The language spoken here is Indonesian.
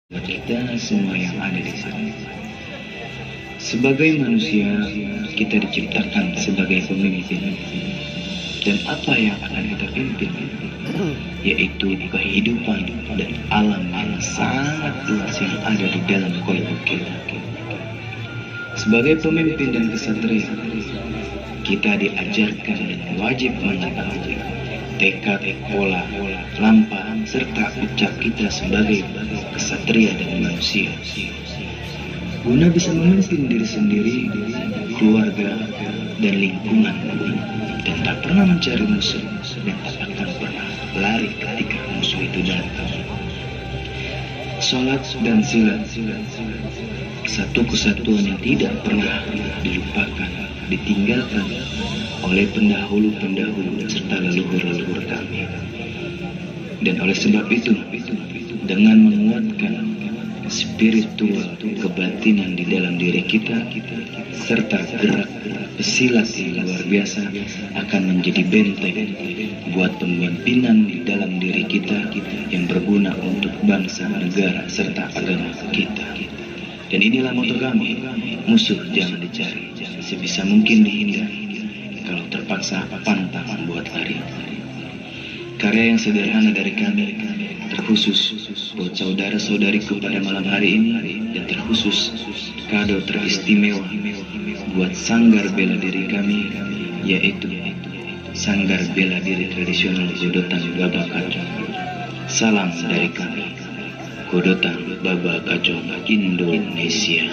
buat kita semua yang ada di sini. Sebagai manusia, kita diciptakan sebagai pemimpin. Dan apa yang akan kita pimpin, yaitu kehidupan dan alam yang sangat luas yang ada di dalam kolbu kita. Sebagai pemimpin dan kesatria, kita diajarkan dan wajib mengetahui tekad, pola, lampa, serta ucap kita sebagai kesatria dan manusia. Guna bisa memimpin diri sendiri, keluarga, dan lingkungan, dan tak pernah mencari musuh, dan tak akan pernah lari ketika musuh itu datang. Sholat dan silat, satu kesatuan yang tidak pernah dilupakan, ditinggalkan oleh pendahulu-pendahulu serta leluhur-leluhur kami. Dan oleh sebab itu, dengan menguatkan spiritual kebatinan di dalam diri kita, serta gerak pesilat yang luar biasa akan menjadi benteng buat pemimpinan di dalam diri kita yang berguna untuk bangsa, negara, serta agama kita. Dan inilah moto kami, musuh jangan dicari, sebisa mungkin dihindari, kalau terpaksa pantang buat lari. Karya yang sederhana dari kami, terkhusus buat saudara-saudariku pada malam hari ini, dan terkhusus kado teristimewa buat sanggar bela diri kami, yaitu Sanggar Bela Diri Tradisional Godotan Baba Kajong. Salam dari kami, Godotan Baba Kajong Indonesia.